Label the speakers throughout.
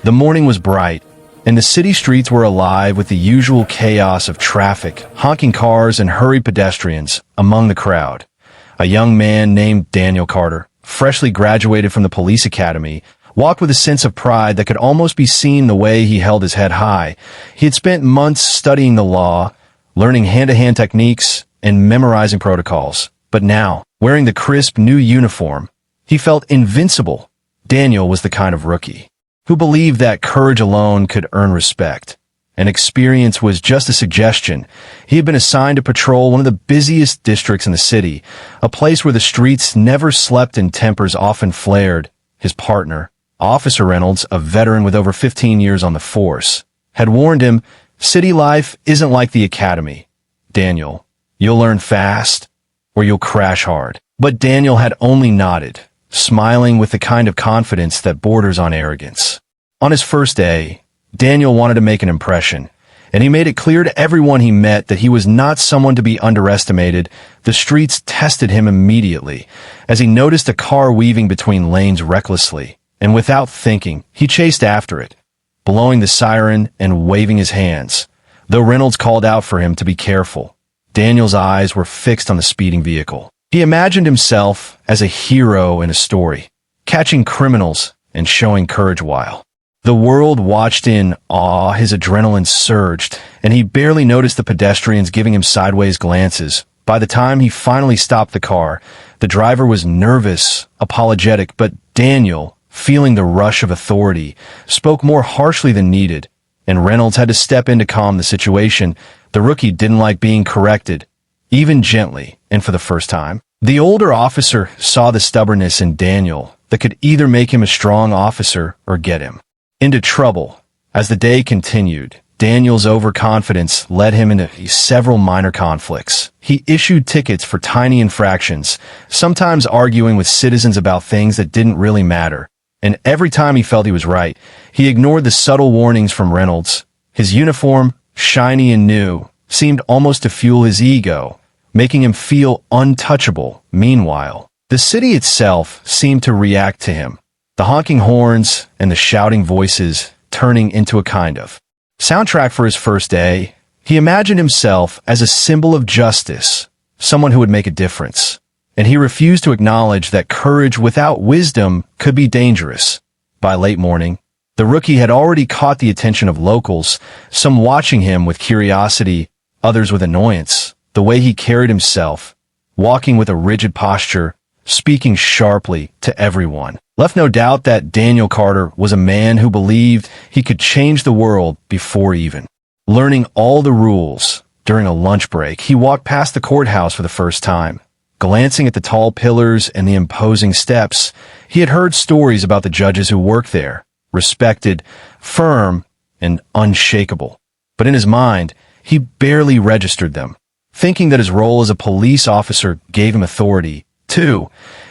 Speaker 1: The morning was bright, and the city streets were alive with the usual chaos of traffic, honking cars, and hurried pedestrians. Among the crowd, a young man named Daniel Carter, freshly graduated from the police academy, walked with a sense of pride that could almost be seen the way he held his head high. He had spent months studying the law, learning hand-to-hand techniques, and memorizing protocols. But now, wearing the crisp new uniform, he felt invincible. Daniel was the kind of rookie who believed that courage alone could earn respect, and experience was just a suggestion. He had been assigned to patrol one of the busiest districts in the city, a place where the streets never slept and tempers often flared. His partner, Officer Reynolds, a veteran with over 15 years on the force, had warned him, "City life isn't like the academy. Daniel, you'll learn fast, or you'll crash hard." But Daniel had only nodded, smiling with the kind of confidence that borders on arrogance. On his first day, Daniel wanted to make an impression, and he made it clear to everyone he met that he was not someone to be underestimated. The streets tested him immediately, as he noticed a car weaving between lanes recklessly, and without thinking, he chased after it, blowing the siren and waving his hands. Though Reynolds called out for him to be careful, Daniel's eyes were fixed on the speeding vehicle. He imagined himself as a hero in a story, catching criminals and showing courage while the world watched in awe. His adrenaline surged, and he barely noticed the pedestrians giving him sideways glances. By the time he finally stopped the car, the driver was nervous, apologetic, but Daniel, feeling the rush of authority, spoke more harshly than needed, and Reynolds had to step in to calm the situation. The rookie didn't like being corrected, even gently, and for the first time. The older officer saw the stubbornness in Daniel that could either make him a strong officer or get him into trouble. As the day continued, Daniel's overconfidence led him into several minor conflicts. He issued tickets for tiny infractions, sometimes arguing with citizens about things that didn't really matter. And every time he felt he was right, he ignored the subtle warnings from Reynolds. His uniform, shiny and new, seemed almost to fuel his ego, making him feel untouchable. Meanwhile, the city itself seemed to react to him, the honking horns and the shouting voices turning into a kind of soundtrack for his first day. He imagined himself as a symbol of justice, someone who would make a difference, and he refused to acknowledge that courage without wisdom could be dangerous. By late morning, the rookie had already caught the attention of locals, some watching him with curiosity, others with annoyance. The way he carried himself, walking with a rigid posture, speaking sharply to everyone, left no doubt that Daniel Carter was a man who believed he could change the world before even learning all the rules. During a lunch break, he walked past the courthouse for the first time. Glancing at the tall pillars and the imposing steps, he had heard stories about the judges who worked there, respected, firm, and unshakable. But in his mind, he barely registered them, thinking that his role as a police officer gave him authority, too,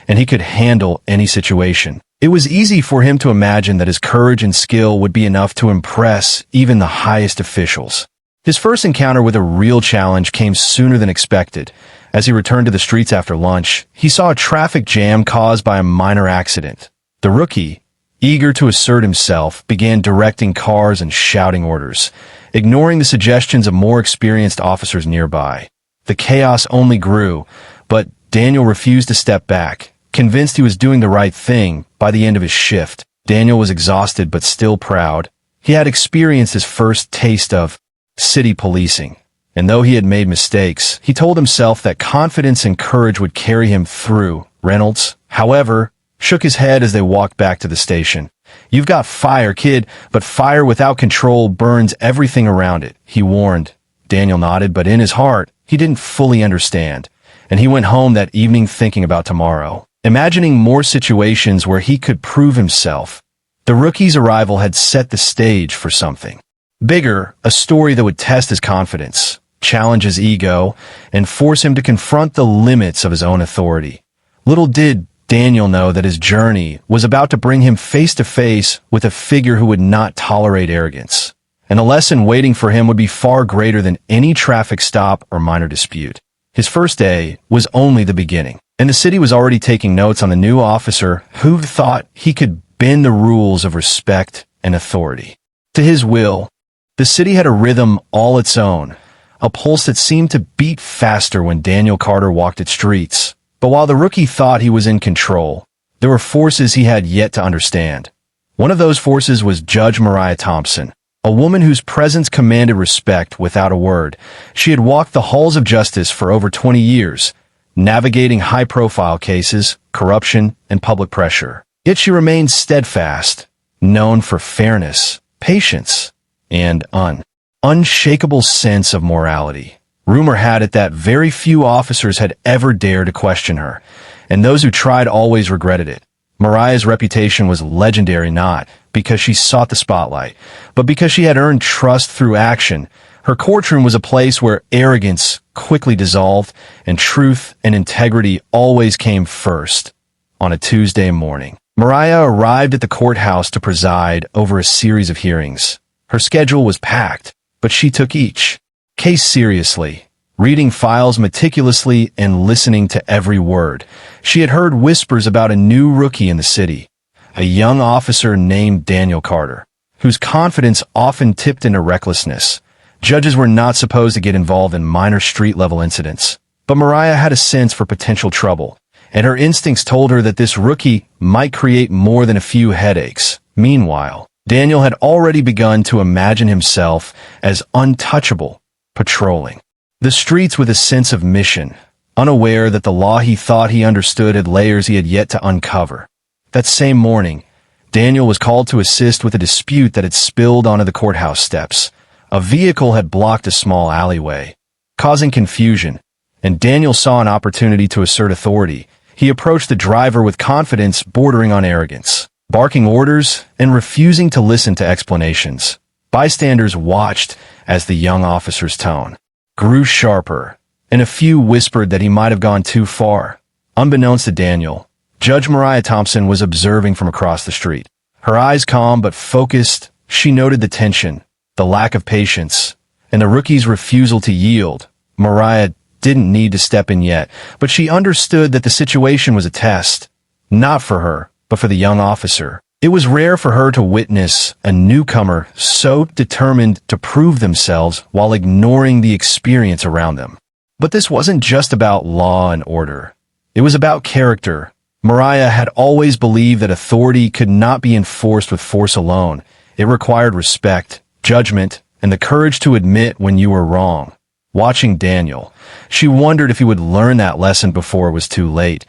Speaker 1: and he could handle any situation. It was easy for him to imagine that his courage and skill would be enough to impress even the highest officials. His first encounter with a real challenge came sooner than expected. As he returned to the streets after lunch, he saw a traffic jam caused by a minor accident. The rookie, eager to assert himself, began directing cars and shouting orders, ignoring the suggestions of more experienced officers nearby. The chaos only grew, but Daniel refused to step back, convinced he was doing the right thing. By the end of his shift, Daniel was exhausted but still proud. He had experienced his first taste of city policing, and though he had made mistakes, he told himself that confidence and courage would carry him through. Reynolds, however, shook his head as they walked back to the station. "You've got fire, kid, but fire without control burns everything around it," he warned. Daniel nodded, but in his heart, he didn't fully understand, and he went home that evening thinking about tomorrow, imagining more situations where he could prove himself. The rookie's arrival had set the stage for something bigger, a story that would test his confidence, challenge his ego, and force him to confront the limits of his own authority. Little did Daniel know that his journey was about to bring him face to face with a figure who would not tolerate arrogance, and the lesson waiting for him would be far greater than any traffic stop or minor dispute. His first day was only the beginning, and the city was already taking notes on the new officer who thought he could bend the rules of respect and authority. To his will, the city had a rhythm all its own, a pulse that seemed to beat faster when Daniel Carter walked its streets. But while the rookie thought he was in control, there were forces he had yet to understand. One of those forces was Judge Mariah Thompson, a woman whose presence commanded respect without a word. She had walked the halls of justice for over 20 years, navigating high-profile cases, corruption, and public pressure. Yet she remained steadfast, known for fairness, patience, and unshakable sense of morality. Rumor had it that very few officers had ever dared to question her, and those who tried always regretted it. Mariah's reputation was legendary not because she sought the spotlight, but because she had earned trust through action. Her courtroom was a place where arrogance quickly dissolved and truth and integrity always came first. On a Tuesday morning, Mariah arrived at the courthouse to preside over a series of hearings. Her schedule was packed, but she took each case seriously, reading files meticulously and listening to every word. She had heard whispers about a new rookie in the city, a young officer named Daniel Carter, whose confidence often tipped into recklessness. Judges were not supposed to get involved in minor street-level incidents, but Mariah had a sense for potential trouble, and her instincts told her that this rookie might create more than a few headaches. Meanwhile, Daniel had already begun to imagine himself as untouchable, patrolling the streets with a sense of mission, unaware that the law he thought he understood had layers he had yet to uncover. That same morning, Daniel was called to assist with a dispute that had spilled onto the courthouse steps. A vehicle had blocked a small alleyway, causing confusion, and Daniel saw an opportunity to assert authority. He approached the driver with confidence bordering on arrogance, barking orders and refusing to listen to explanations. Bystanders watched as the young officer's tone grew sharper, and a few whispered that he might have gone too far. Unbeknownst to Daniel, Judge Mariah Thompson was observing from across the street. Her eyes calm but focused, she noted the tension, the lack of patience, and the rookie's refusal to yield. Mariah didn't need to step in yet, but she understood that the situation was a test, not for her, but for the young officer. It was rare for her to witness a newcomer so determined to prove themselves while ignoring the experience around them. But this wasn't just about law and order. It was about character. Mariah had always believed that authority could not be enforced with force alone. It required respect, judgment, and the courage to admit when you were wrong. Watching Daniel, she wondered if he would learn that lesson before it was too late.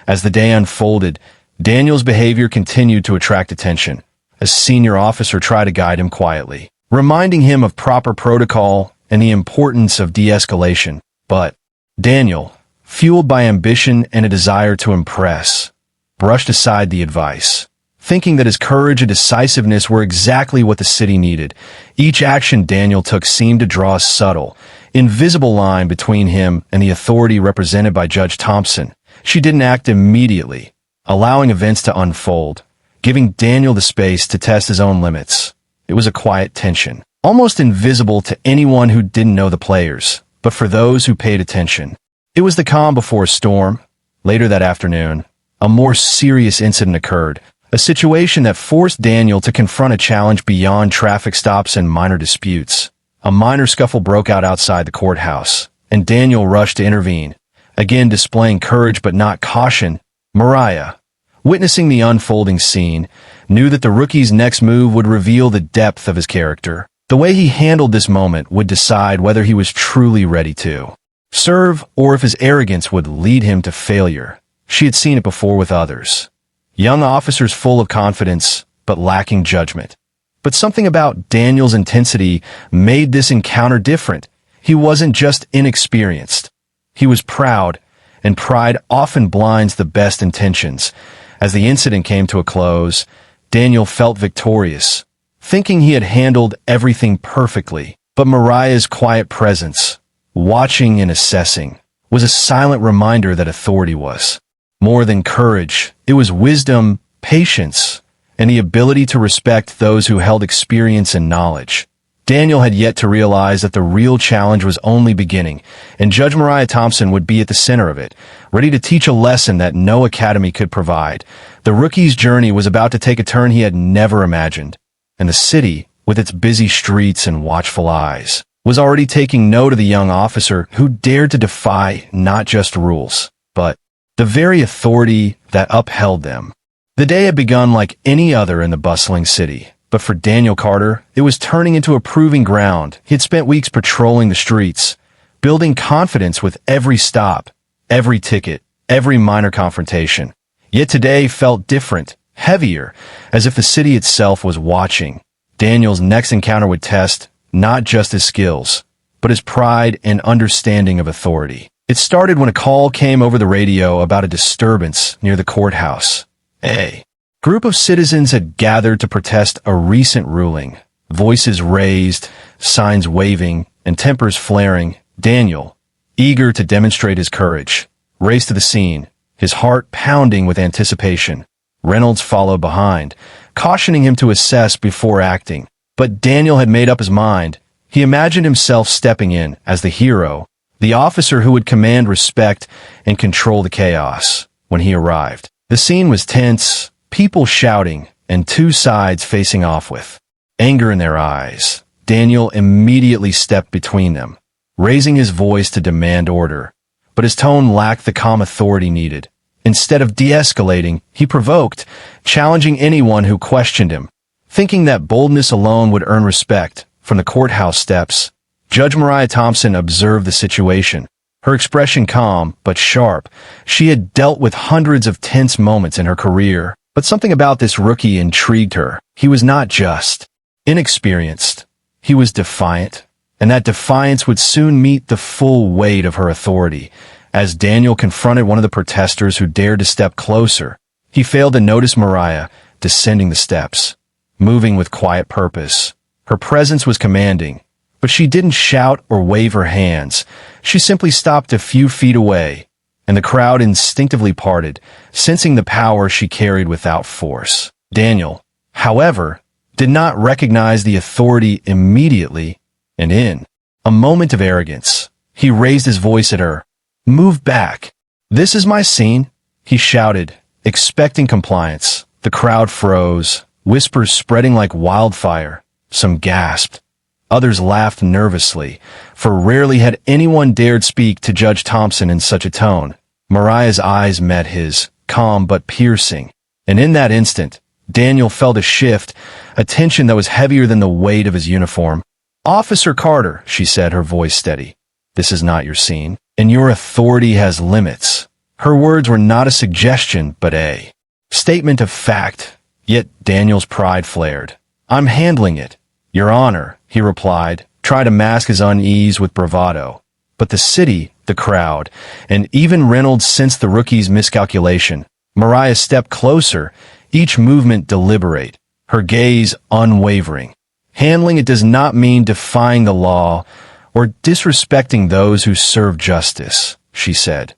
Speaker 1: As the day unfolded, Daniel's behavior continued to attract attention. A senior officer tried to guide him quietly, reminding him of proper protocol and the importance of de-escalation. But Daniel, fueled by ambition and a desire to impress, brushed aside the advice, thinking that his courage and decisiveness were exactly what the city needed. Each action Daniel took seemed to draw a subtle, invisible line between him and the authority represented by Judge Thompson. She didn't act immediately, allowing events to unfold, giving Daniel the space to test his own limits. It was a quiet tension, almost invisible to anyone who didn't know the players, but for those who paid attention. It was the calm before a storm. Later that afternoon, a more serious incident occurred, a situation that forced Daniel to confront a challenge beyond traffic stops and minor disputes. A minor scuffle broke out outside the courthouse, and Daniel rushed to intervene, again displaying courage but not caution. Mariah, witnessing the unfolding scene, knew that the rookie's next move would reveal the depth of his character. The way he handled this moment would decide whether he was truly ready to serve or if his arrogance would lead him to failure. She had seen it before with others. Young officers full of confidence, but lacking judgment. But something about Daniel's intensity made this encounter different. He wasn't just inexperienced. He was proud, and pride often blinds the best intentions. As the incident came to a close, Daniel felt victorious, thinking he had handled everything perfectly. But Mariah's quiet presence, watching and assessing, was a silent reminder that authority was more than courage. It was wisdom, patience, and the ability to respect those who held experience and knowledge. Daniel had yet to realize that the real challenge was only beginning, and Judge Mariah Thompson would be at the center of it, ready to teach a lesson that no academy could provide. The rookie's journey was about to take a turn he had never imagined. and the city, with its busy streets and watchful eyes, was already taking note of the young officer who dared to defy not just rules, but the very authority that upheld them. The day had begun like any other in the bustling city, but for Daniel Carter, it was turning into a proving ground. He had spent weeks patrolling the streets, building confidence with every stop, every ticket, every minor confrontation. Yet today felt different, heavier, as if the city itself was watching. Daniel's next encounter would test not just his skills, but his pride and understanding of authority. It started when a call came over the radio about a disturbance near the courthouse. A group of citizens had gathered to protest a recent ruling. Voices raised, signs waving, and tempers flaring. Daniel, eager to demonstrate his courage, raced to the scene, his heart pounding with anticipation. Reynolds followed behind, cautioning him to assess before acting. But Daniel had made up his mind. He imagined himself stepping in as the hero, the officer who would command respect and control the chaos. When he arrived, the scene was tense, people shouting, and two sides facing off with anger in their eyes. Daniel immediately stepped between them, raising his voice to demand order. But his tone lacked the calm authority needed. Instead of de-escalating, he provoked, challenging anyone who questioned him. Thinking that boldness alone would earn respect from the courthouse steps, Judge Mariah Thompson observed the situation. Her expression calm but sharp. She had dealt with hundreds of tense moments in her career, but something about this rookie intrigued her. He was not just inexperienced. He was defiant, and that defiance would soon meet the full weight of her authority. As Daniel confronted one of the protesters who dared to step closer, he failed to notice Mariah descending the steps, moving with quiet purpose. Her presence was commanding, but she didn't shout or wave her hands. She simply stopped a few feet away, and the crowd instinctively parted, sensing the power she carried without force. Daniel, however, did not recognize the authority immediately, and in a moment of arrogance, he raised his voice at her. "Move back. This is my scene," he shouted, expecting compliance. The crowd froze, whispers spreading like wildfire. Some gasped. Others laughed nervously, for rarely had anyone dared speak to Judge Thompson in such a tone. Mariah's eyes met his, calm but piercing, and in that instant, Daniel felt a shift, a tension that was heavier than the weight of his uniform. "Officer Carter," she said, her voice steady, "this is not your scene, and your authority has limits." Her words were not a suggestion, but a statement of fact. Yet Daniel's pride flared. "I'm handling it, Your Honor," he replied, trying to mask his unease with bravado. But the city, the crowd, and even Reynolds sensed the rookie's miscalculation. Mariah stepped closer, each movement deliberate, her gaze unwavering. "Handling it does not mean defying the law or disrespecting those who serve justice," she said.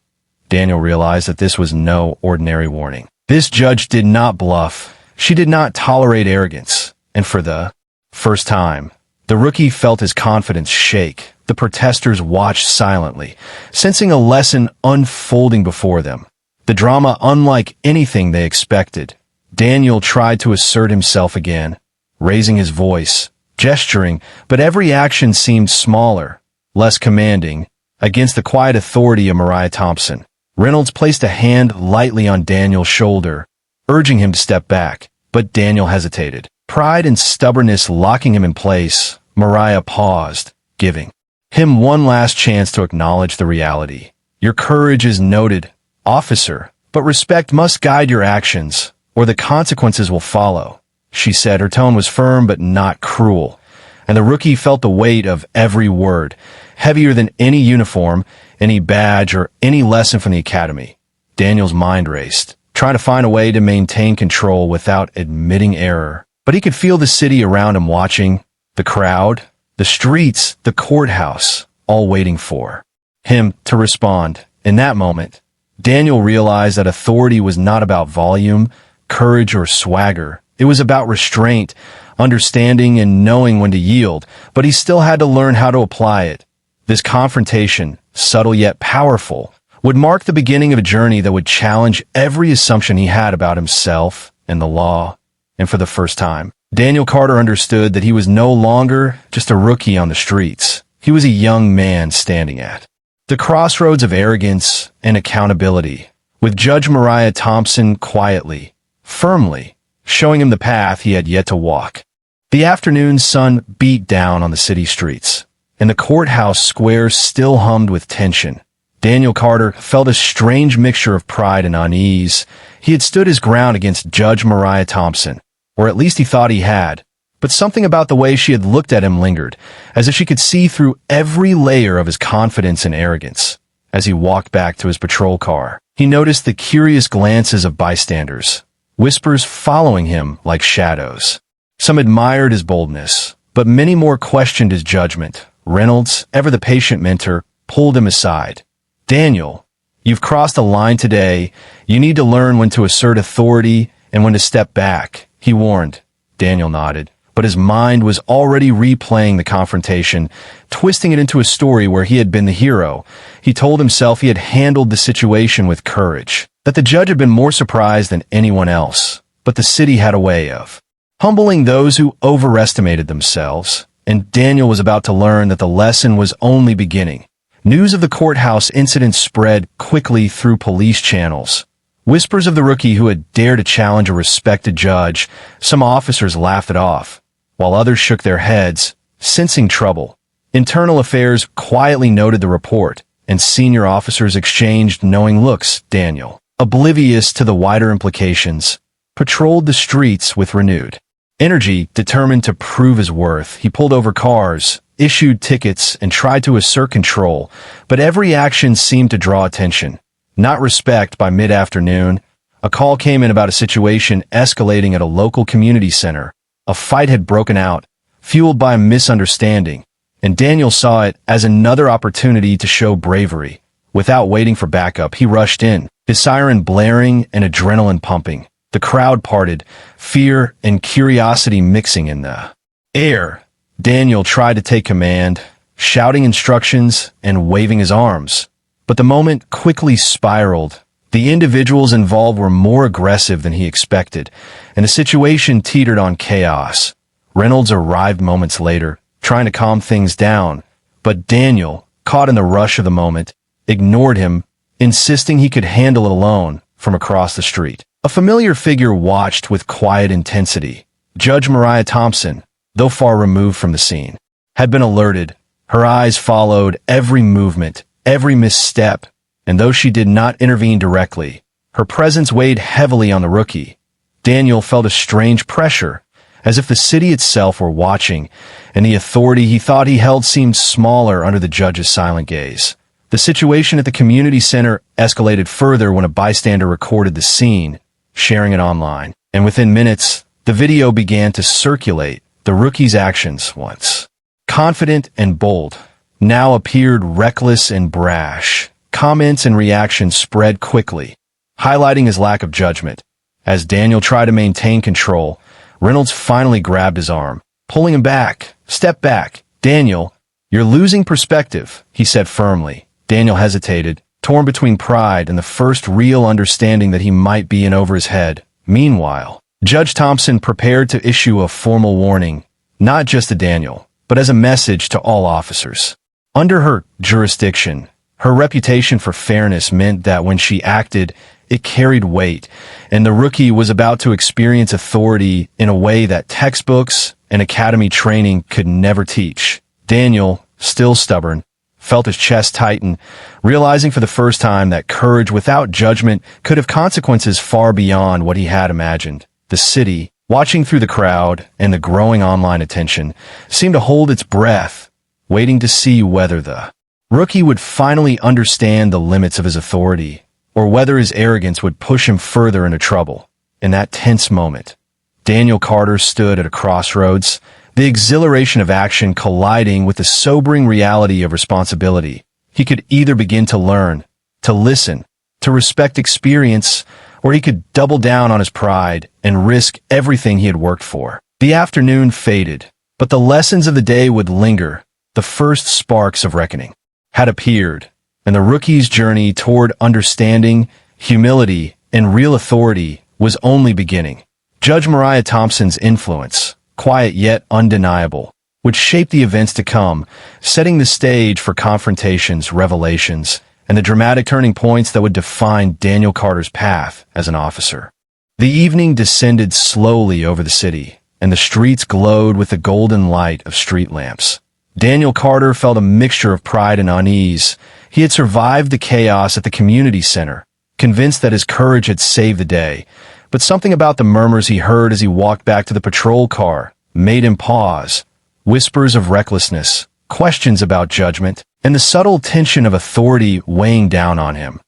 Speaker 1: Daniel realized that this was no ordinary warning. This judge did not bluff. She did not tolerate arrogance. And for the first time, the rookie felt his confidence shake. The protesters watched silently, sensing a lesson unfolding before them. The drama unlike anything they expected. Daniel tried to assert himself again, raising his voice, gesturing, but every action seemed smaller, less commanding, against the quiet authority of Mariah Thompson. Reynolds placed a hand lightly on Daniel's shoulder, urging him to step back, but Daniel hesitated. Pride and stubbornness locking him in place, Mariah paused, giving him one last chance to acknowledge the reality. "Your courage is noted, officer, but respect must guide your actions, or the consequences will follow," she said. Her tone was firm but not cruel, and the rookie felt the weight of every word, heavier than any uniform, any badge, or any lesson from the academy. Daniel's mind raced, trying to find a way to maintain control without admitting error. But he could feel the city around him watching, the crowd, the streets, the courthouse, all waiting for him to respond. In that moment, Daniel realized that authority was not about volume, courage, or swagger. It was about restraint, understanding, and knowing when to yield, but he still had to learn how to apply it. This confrontation, subtle yet powerful, would mark the beginning of a journey that would challenge every assumption he had about himself and the law. And for the first time, Daniel Carter understood that he was no longer just a rookie on the streets. He was a young man standing at the crossroads of arrogance and accountability, with Judge Mariah Thompson quietly, firmly, showing him the path he had yet to walk. The afternoon sun beat down on the city streets, and the courthouse square still hummed with tension. Daniel Carter felt a strange mixture of pride and unease. He had stood his ground against Judge Mariah Thompson, or at least he thought he had, but something about the way she had looked at him lingered, as if she could see through every layer of his confidence and arrogance. As he walked back to his patrol car, he noticed the curious glances of bystanders, whispers following him like shadows. Some admired his boldness, but many more questioned his judgment. Reynolds, ever the patient mentor, pulled him aside. "Daniel, you've crossed a line today. You need to learn when to assert authority and when to step back," he warned. Daniel nodded, but his mind was already replaying the confrontation, twisting it into a story where he had been the hero. He told himself he had handled the situation with courage, that the judge had been more surprised than anyone else, but the city had a way of humbling those who overestimated themselves, and Daniel was about to learn that the lesson was only beginning. News of the courthouse incident spread quickly through police channels. Whispers of the rookie who had dared to challenge a respected judge. Some officers laughed it off, while others shook their heads, sensing trouble. Internal Affairs quietly noted the report, and senior officers exchanged knowing looks. Daniel, oblivious to the wider implications, patrolled the streets with renewed energy. Determined to prove his worth, he pulled over cars, issued tickets, and tried to assert control, but every action seemed to draw attention, not respect. By mid-afternoon, a call came in about a situation escalating at a local community center. A fight had broken out, fueled by a misunderstanding, and Daniel saw it as another opportunity to show bravery. Without waiting for backup, he rushed in, his siren blaring and adrenaline pumping. The crowd parted, fear and curiosity mixing in the air. Daniel tried to take command, shouting instructions and waving his arms. But the moment quickly spiraled. The individuals involved were more aggressive than he expected, and the situation teetered on chaos. Reynolds arrived moments later, trying to calm things down, but Daniel, caught in the rush of the moment, ignored him, insisting he could handle it alone. From across the street, a familiar figure watched with quiet intensity. Judge Mariah Thompson, though far removed from the scene, had been alerted. Her eyes followed every movement, every misstep, and though she did not intervene directly, her presence weighed heavily on the rookie. Daniel felt a strange pressure, as if the city itself were watching, and the authority he thought he held seemed smaller under the judge's silent gaze. The situation at the community center escalated further when a bystander recorded the scene, sharing it online, and within minutes, the video began to circulate. The rookie's actions, once confident and bold, now appeared reckless and brash. Comments and reactions spread quickly, highlighting his lack of judgment. As Daniel tried to maintain control, Reynolds finally grabbed his arm, pulling him back. "Step back, Daniel. You're losing perspective," he said firmly. Daniel hesitated, torn between pride and the first real understanding that he might be in over his head. Meanwhile, Judge Thompson prepared to issue a formal warning, not just to Daniel, but as a message to all officers. Under her jurisdiction, her reputation for fairness meant that when she acted, it carried weight, and the rookie was about to experience authority in a way that textbooks and academy training could never teach. Daniel, still stubborn, felt his chest tighten, realizing for the first time that courage without judgment could have consequences far beyond what he had imagined. The city, watching through the crowd and the growing online attention, seemed to hold its breath, waiting to see whether the rookie would finally understand the limits of his authority, or whether his arrogance would push him further into trouble. In that tense moment, Daniel Carter stood at a crossroads, the exhilaration of action colliding with the sobering reality of responsibility. He could either begin to learn, to listen, to respect experience, or he could double down on his pride and risk everything he had worked for. The afternoon faded, but the lessons of the day would linger. The first sparks of reckoning had appeared, and the rookie's journey toward understanding, humility, and real authority was only beginning. Judge Mariah Thompson's influence, quiet yet undeniable, would shape the events to come, setting the stage for confrontations, revelations, and the dramatic turning points that would define Daniel Carter's path as an officer. The evening descended slowly over the city, and the streets glowed with the golden light of street lamps. Daniel Carter felt a mixture of pride and unease. He had survived the chaos at the community center, convinced that his courage had saved the day. But something about the murmurs he heard as he walked back to the patrol car made him pause. Whispers of recklessness, questions about judgment, and the subtle tension of authority weighing down on him.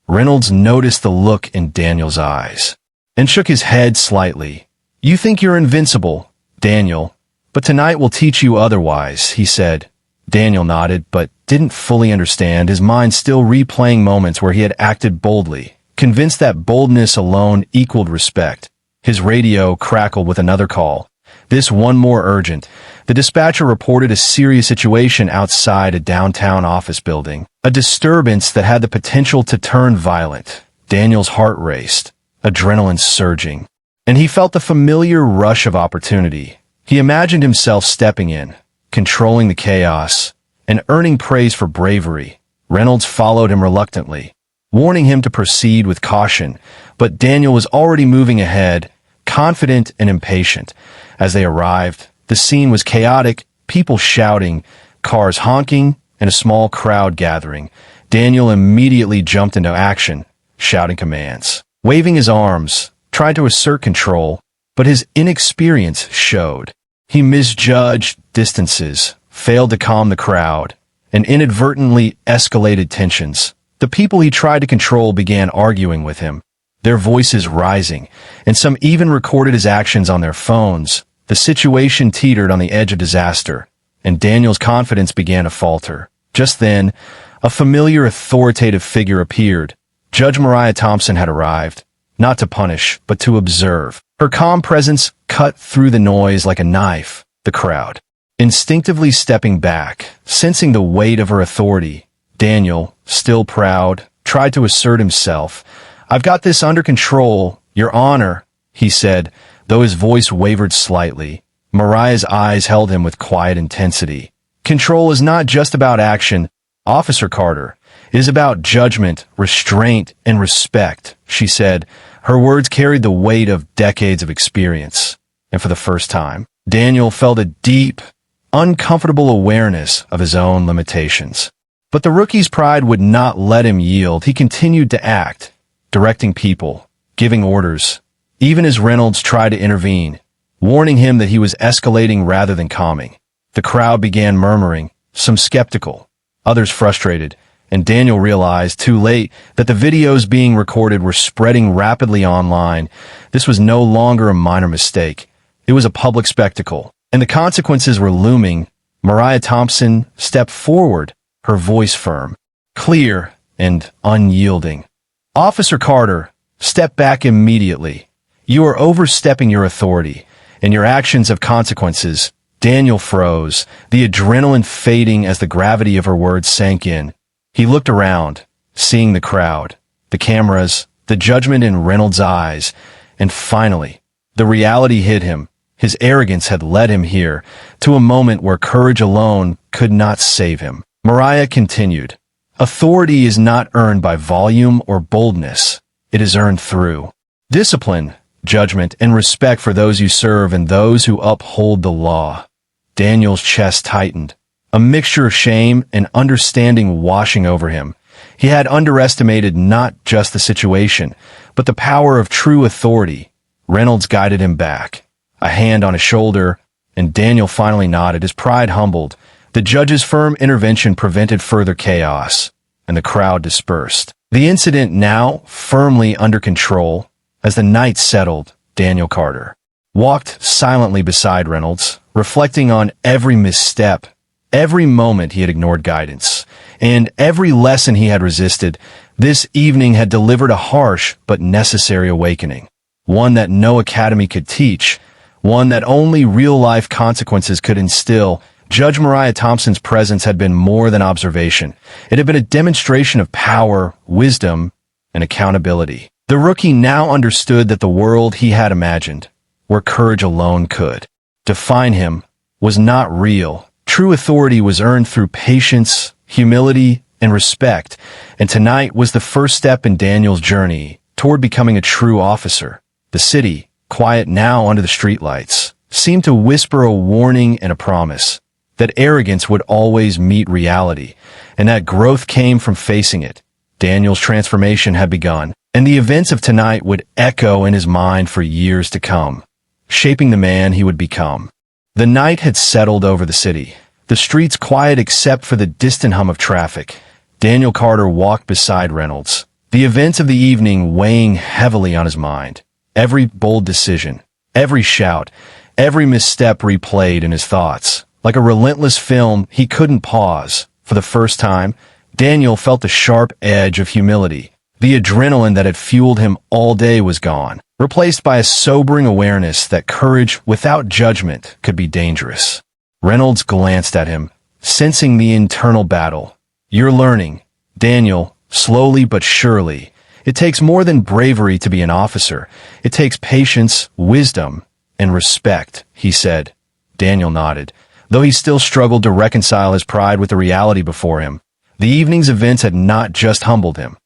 Speaker 1: Reynolds noticed the look in Daniel's eyes and shook his head slightly. "You think you're invincible, Daniel, but tonight will teach you otherwise," he said. Daniel nodded, but didn't fully understand, his mind still replaying moments where he had acted boldly, convinced that boldness alone equaled respect. His radio crackled with another call. This one more urgent. The dispatcher reported a serious situation outside a downtown office building, a disturbance that had the potential to turn violent. Daniel's heart raced, adrenaline surging, and he felt the familiar rush of opportunity. He imagined himself stepping in, controlling the chaos, and earning praise for bravery. Reynolds followed him reluctantly, warning him to proceed with caution, but Daniel was already moving ahead, confident and impatient. As they arrived, the scene was chaotic, people shouting, cars honking, and a small crowd gathering. Daniel immediately jumped into action, shouting commands. Waving his arms, tried to assert control, but his inexperience showed. He misjudged distances, failed to calm the crowd, and inadvertently escalated tensions. The people he tried to control began arguing with him, their voices rising, and some even recorded his actions on their phones. The situation teetered on the edge of disaster, and Daniel's confidence began to falter. Just then, a familiar authoritative figure appeared. Judge Mariah Thompson had arrived, not to punish, but to observe. Her calm presence cut through the noise like a knife. The crowd, instinctively stepping back, sensing the weight of her authority. Daniel, still proud, tried to assert himself. "I've got this under control, Your Honor," he said, though his voice wavered slightly. Mariah's eyes held him with quiet intensity. "Control is not just about action, Officer Carter. It is about judgment, restraint, and respect," she said. Her words carried the weight of decades of experience. And for the first time, Daniel felt a deep, uncomfortable awareness of his own limitations. But the rookie's pride would not let him yield. He continued to act, directing people, giving orders, even as Reynolds tried to intervene, warning him that he was escalating rather than calming. The crowd began murmuring, some skeptical, others frustrated, and Daniel realized too late that the videos being recorded were spreading rapidly online. This was no longer a minor mistake. It was a public spectacle, and the consequences were looming. Mariah Thompson stepped forward, her voice firm, clear, and unyielding. "Officer Carter, step back immediately. You are overstepping your authority, and your actions have consequences." Daniel froze, the adrenaline fading as the gravity of her words sank in. He looked around, seeing the crowd, the cameras, the judgment in Reynolds' eyes, and finally, the reality hit him. His arrogance had led him here, to a moment where courage alone could not save him. Mariah continued, "Authority is not earned by volume or boldness. It is earned through discipline, judgment, and respect for those you serve and those who uphold the law." Daniel's chest tightened, a mixture of shame and understanding washing over him. He had underestimated not just the situation, but the power of true authority. Reynolds guided him back, a hand on his shoulder, and Daniel finally nodded, his pride humbled. The judge's firm intervention prevented further chaos, and the crowd dispersed. The incident now firmly under control. As the night settled, Daniel Carter walked silently beside Reynolds, reflecting on every misstep, every moment he had ignored guidance, and every lesson he had resisted. This evening had delivered a harsh but necessary awakening, one that no academy could teach, one that only real-life consequences could instill. Judge Mariah Thompson's presence had been more than observation. It had been a demonstration of power, wisdom, and accountability. The rookie now understood that the world he had imagined, where courage alone could define him, was not real. True authority was earned through patience, humility, and respect, and tonight was the first step in Daniel's journey toward becoming a true officer. The city, quiet now under the streetlights, seemed to whisper a warning and a promise that arrogance would always meet reality, and that growth came from facing it. Daniel's transformation had begun, and the events of tonight would echo in his mind for years to come, shaping the man he would become. The night had settled over the city, the streets quiet except for the distant hum of traffic. Daniel Carter walked beside Reynolds, the events of the evening weighing heavily on his mind. Every bold decision, every shout, every misstep replayed in his thoughts. Like a relentless film, he couldn't pause. For the first time, Daniel felt the sharp edge of humility. The adrenaline that had fueled him all day was gone, replaced by a sobering awareness that courage without judgment could be dangerous. Reynolds glanced at him, sensing the internal battle. "You're learning, Daniel, slowly but surely. It takes more than bravery to be an officer. It takes patience, wisdom, and respect," he said. Daniel nodded, though he still struggled to reconcile his pride with the reality before him. The evening's events had not just humbled him.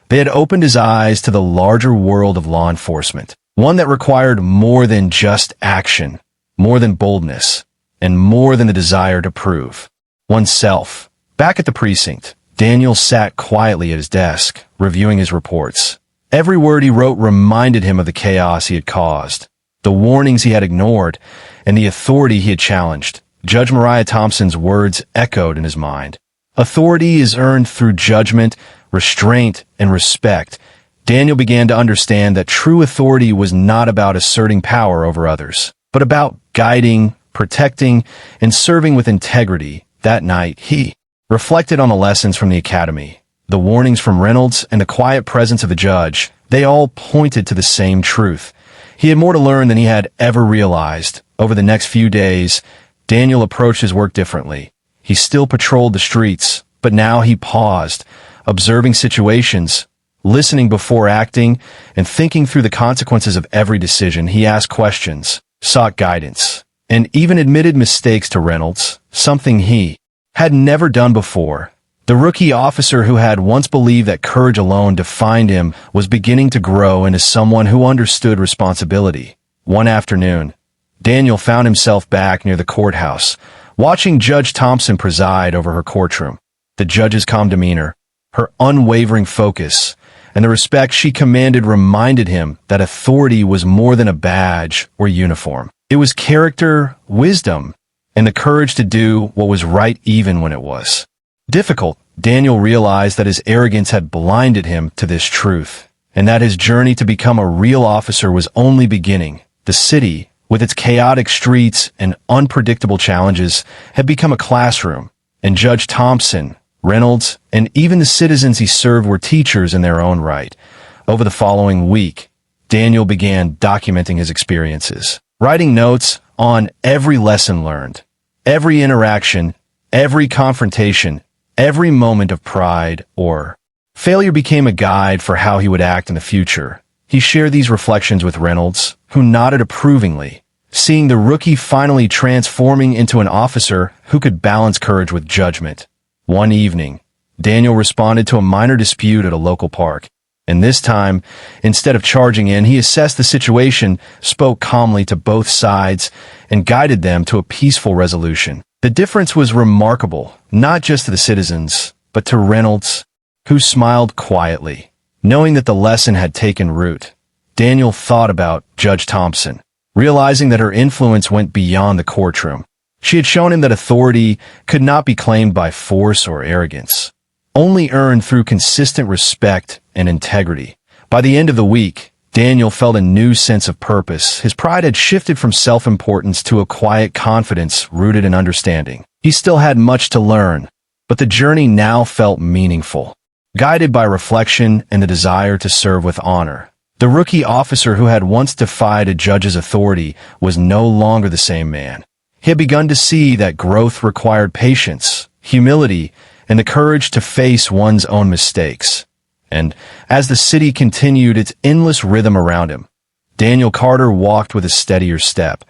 Speaker 1: They had opened his eyes to the larger world of law enforcement, one that required more than just action, more than boldness, and more than the desire to prove oneself. Back at the precinct, Daniel sat quietly at his desk, reviewing his reports. Every word he wrote reminded him of the chaos he had caused, the warnings he had ignored, and the authority he had challenged. Judge Mariah Thompson's words echoed in his mind. Authority is earned through judgment, restraint, and respect. Daniel began to understand that true authority was not about asserting power over others, but about guiding, protecting, and serving with integrity. That night, he reflected on the lessons from the academy, the warnings from Reynolds, and the quiet presence of the judge. They all pointed to the same truth. He had more to learn than he had ever realized. Over the next few days, Daniel approached his work differently. He still patrolled the streets, but now he paused, observing situations, listening before acting, and thinking through the consequences of every decision. He asked questions, sought guidance, and even admitted mistakes to Reynolds, something he had never done before. The rookie officer who had once believed that courage alone defined him was beginning to grow into someone who understood responsibility. One afternoon, Daniel found himself back near the courthouse, watching Judge Thompson preside over her courtroom. The judge's calm demeanor, her unwavering focus, and the respect she commanded reminded him that authority was more than a badge or uniform. It was character, wisdom, and the courage to do what was right even when it was difficult. Daniel realized that his arrogance had blinded him to this truth, and that his journey to become a real officer was only beginning. The city, with its chaotic streets and unpredictable challenges, had become a classroom, and Judge Thompson, Reynolds, and even the citizens he served were teachers in their own right. Over the following week, Daniel began documenting his experiences, writing notes on every lesson learned, every interaction, every confrontation, every moment of pride or failure became a guide for how he would act in the future. He shared these reflections with Reynolds, who nodded approvingly, seeing the rookie finally transforming into an officer who could balance courage with judgment. One evening, Daniel responded to a minor dispute at a local park, and this time, instead of charging in, he assessed the situation, spoke calmly to both sides, and guided them to a peaceful resolution. The difference was remarkable, not just to the citizens, but to Reynolds, who smiled quietly. Knowing that the lesson had taken root, Daniel thought about Judge Thompson, realizing that her influence went beyond the courtroom. She had shown him that authority could not be claimed by force or arrogance, only earned through consistent respect and integrity. By the end of the week, Daniel felt a new sense of purpose. His pride had shifted from self-importance to a quiet confidence rooted in understanding. He still had much to learn, but the journey now felt meaningful, guided by reflection and the desire to serve with honor. The rookie officer who had once defied a judge's authority was no longer the same man. He had begun to see that growth required patience, humility, and the courage to face one's own mistakes. And as the city continued its endless rhythm around him, Daniel Carter walked with a steadier step,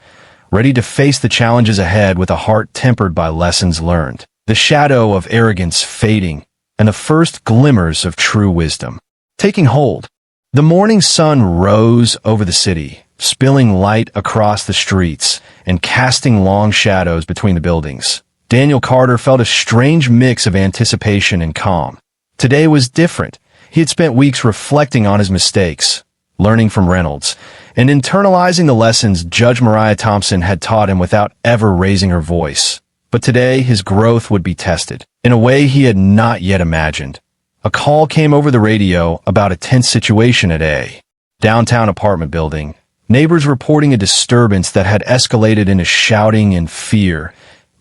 Speaker 1: ready to face the challenges ahead with a heart tempered by lessons learned. The shadow of arrogance fading, and the first glimmers of true wisdom taking hold. The morning sun rose over the city, spilling light across the streets and casting long shadows between the buildings. Daniel Carter felt a strange mix of anticipation and calm. Today was different. He had spent weeks reflecting on his mistakes, learning from Reynolds, and internalizing the lessons Judge Mariah Thompson had taught him without ever raising her voice. But today, his growth would be tested in a way he had not yet imagined. A call came over the radio about a tense situation at a downtown apartment building. Neighbors reporting a disturbance that had escalated into shouting and fear.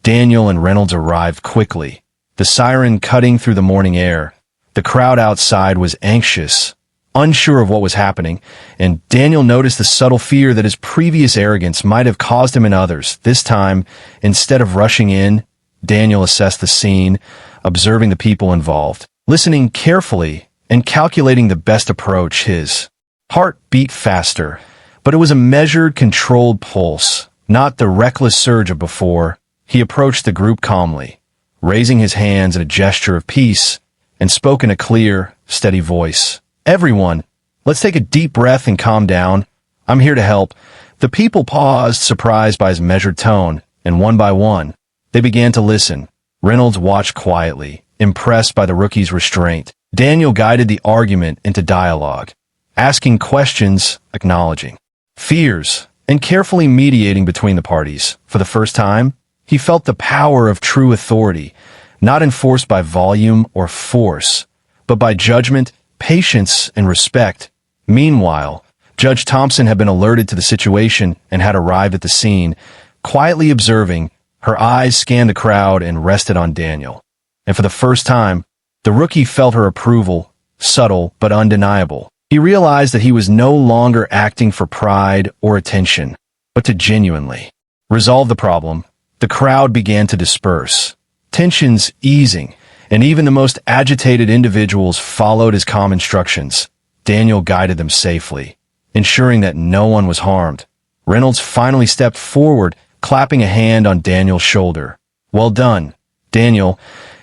Speaker 1: Daniel and Reynolds arrived quickly, the siren cutting through the morning air. The crowd outside was anxious, unsure of what was happening, and Daniel noticed the subtle fear that his previous arrogance might have caused him in others. This time, instead of rushing in, Daniel assessed the scene, observing the people involved, listening carefully and calculating the best approach. His heart beat faster, but it was a measured, controlled pulse, not the reckless surge of before. He approached the group calmly, raising his hands in a gesture of peace, and spoke in a clear, steady voice. "Everyone, let's take a deep breath and calm down. I'm here to help." The people paused, surprised by his measured tone, and one by one, they began to listen. Reynolds watched quietly, impressed by the rookie's restraint. Daniel guided the argument into dialogue, asking questions, acknowledging fears, and carefully mediating between the parties. For the first time, he felt the power of true authority, not enforced by volume or force, but by judgment, patience, and respect. Meanwhile, Judge Thompson had been alerted to the situation and had arrived at the scene, quietly observing. Her eyes scanned the crowd and rested on Daniel. And for the first time, the rookie felt her approval, subtle but undeniable. He realized that he was no longer acting for pride or attention, but to genuinely resolve the problem. The crowd began to disperse, tensions easing, and even the most agitated individuals followed his calm instructions. Daniel guided them safely, ensuring that no one was harmed. Reynolds finally stepped forward, clapping a hand on Daniel's shoulder. "Well done, Daniel.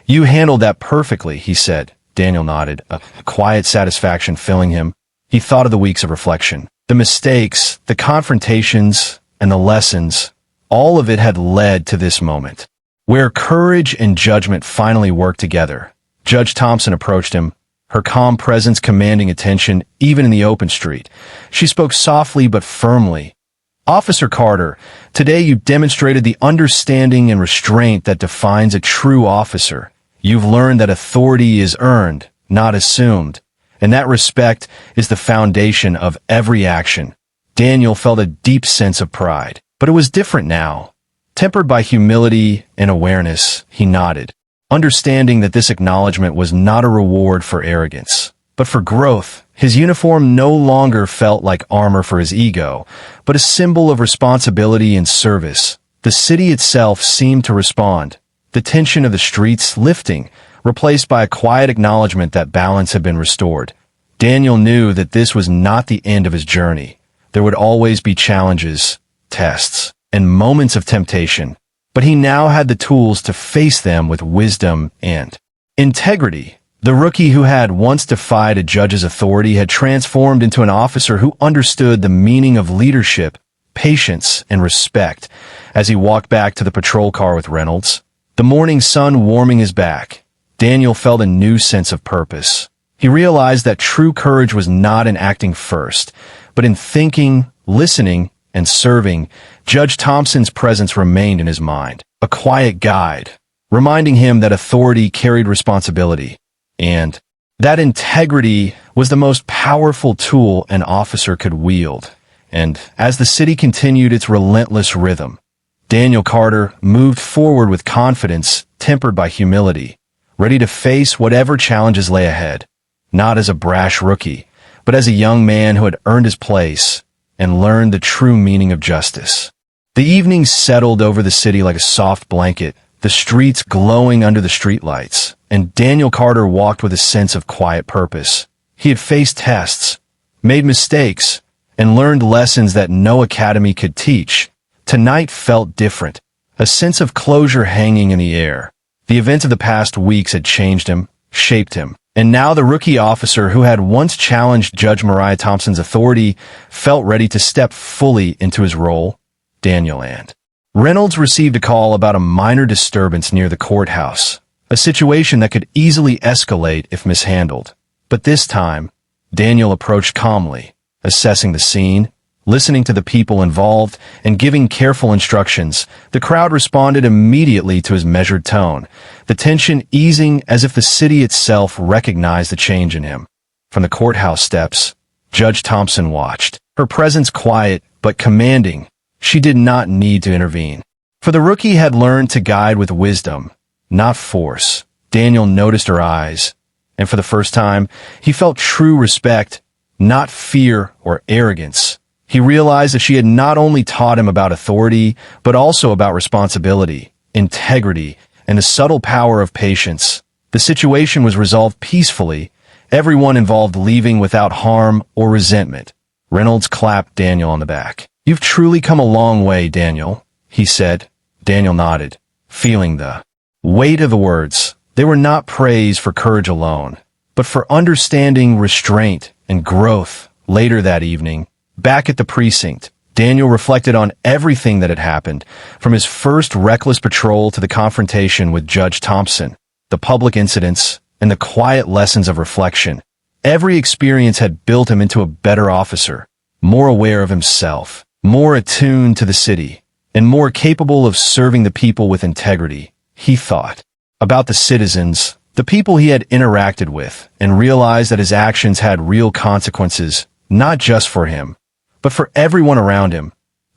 Speaker 1: You handled that perfectly," he said. Daniel nodded, a quiet satisfaction filling him. He thought of the weeks of reflection, the mistakes, the confrontations, and the lessons. All of it had led to this moment, where courage and judgment finally worked together. Judge Thompson approached him, her calm presence commanding attention even in the open street. She spoke softly but firmly. "Officer Carter, today you demonstrated the understanding and restraint that defines a true officer. You've learned that authority is earned, not assumed, and that respect is the foundation of every action." Daniel felt a deep sense of pride, but it was different now. Tempered by humility and awareness, he nodded, understanding that this acknowledgement was not a reward for arrogance, but for growth. His uniform no longer felt like armor for his ego, but a symbol of responsibility and service. The city itself seemed to respond, the tension of the streets lifting, replaced by a quiet acknowledgement that balance had been restored. Daniel knew that this was not the end of his journey. There would always be challenges, tests, and moments of temptation, but he now had the tools to face them with wisdom and integrity. The rookie who had once defied a judge's authority had transformed into an officer who understood the meaning of leadership, patience, and respect. As he walked back to the patrol car with Reynolds, the morning sun warming his back, Daniel felt a new sense of purpose. He realized that true courage was not in acting first, but in thinking, listening, and serving. Judge Thompson's presence remained in his mind, a quiet guide, reminding him that authority carried responsibility, and that integrity was the most powerful tool an officer could wield. And as the city continued its relentless rhythm, Daniel Carter moved forward with confidence tempered by humility, ready to face whatever challenges lay ahead, not as a brash rookie, but as a young man who had earned his place and learned the true meaning of justice. The evening settled over the city like a soft blanket, the streets glowing under the streetlights, and Daniel Carter walked with a sense of quiet purpose. He had faced tests, made mistakes, and learned lessons that no academy could teach, tonight felt different, a sense of closure hanging in the air. The events of the past weeks had changed him, shaped him, and now the rookie officer who had once challenged Judge Mariah Thompson's authority felt ready to step fully into his role. Daniel and Reynolds received a call about a minor disturbance near the courthouse, a situation that could easily escalate if mishandled. But this time, Daniel approached calmly, assessing the scene, listening to the people involved, and giving careful instructions. The crowd responded immediately to his measured tone, the tension easing as if the city itself recognized the change in him. From the courthouse steps, Judge Thompson watched, her presence quiet but commanding. She did not need to intervene. For the rookie had learned to guide with wisdom, not force. Daniel noticed her eyes, and for the first time, he felt true respect, not fear or arrogance. He realized that she had not only taught him about authority, but also about responsibility, integrity, and the subtle power of patience. The situation was resolved peacefully, everyone involved leaving without harm or resentment. Reynolds clapped Daniel on the back. "You've truly come a long way, Daniel," he said. Daniel nodded, feeling the weight of the words. They were not praise for courage alone, but for understanding, restraint, and growth. Later that evening, back at the precinct, Daniel reflected on everything that had happened, from his first reckless patrol to the confrontation with Judge Thompson, the public incidents, and the quiet lessons of reflection. Every experience had built him into a better officer, more aware of himself, more attuned to the city, and more capable of serving the people with integrity. He thought about the citizens, the people he had interacted with, and realized that his actions had real consequences, not just for him, but for everyone around him.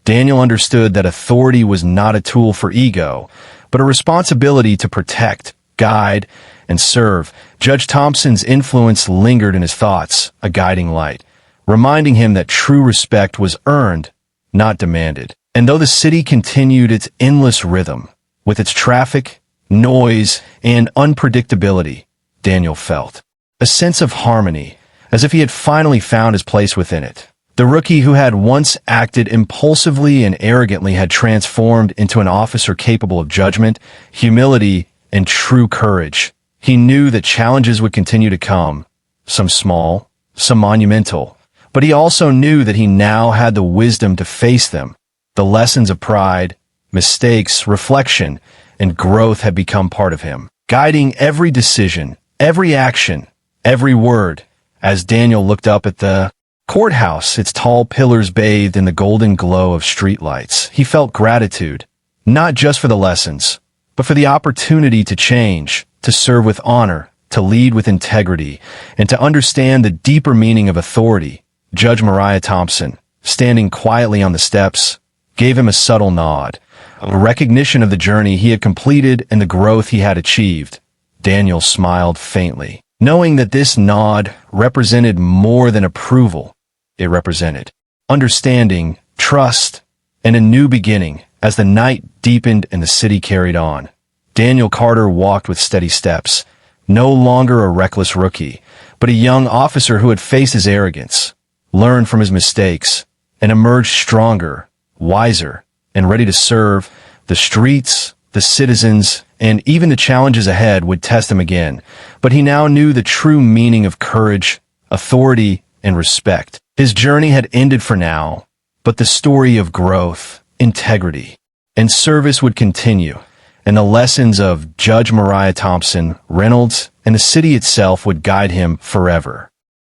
Speaker 1: Daniel understood that authority was not a tool for ego, but a responsibility to protect, guide, and serve. Judge Thompson's influence lingered in his thoughts, a guiding light, reminding him that true respect was earned, not demanded. And though the city continued its endless rhythm, with its traffic, noise, and unpredictability, Daniel felt a sense of harmony, as if he had finally found his place within it. The rookie who had once acted impulsively and arrogantly had transformed into an officer capable of judgment, humility, and true courage. He knew that challenges would continue to come, some small, some monumental, but he also knew that he now had the wisdom to face them. The lessons of pride, mistakes, reflection, and growth had become part of him, guiding every decision, every action, every word. As Daniel looked up at the courthouse, its tall pillars bathed in the golden glow of streetlights, he felt gratitude, not just for the lessons, but for the opportunity to change, to serve with honor, to lead with integrity, and to understand the deeper meaning of authority. Judge Mariah Thompson, standing quietly on the steps, gave him a subtle nod, a recognition of the journey he had completed and the growth he had achieved. Daniel smiled faintly, knowing that this nod represented more than approval. It represented understanding, trust, and a new beginning. As the night deepened and the city carried on, Daniel Carter walked with steady steps, no longer a reckless rookie, but a young officer who had faced his arrogance, learned from his mistakes, and emerged stronger, wiser, and ready to serve. The streets, the citizens, and even the challenges ahead would test him again, but he now knew the true meaning of courage, authority, and respect. His journey had ended for now, but the story of growth, integrity, and service would continue, and the lessons of Judge Mariah Thompson, Reynolds, and the city itself would guide him forever.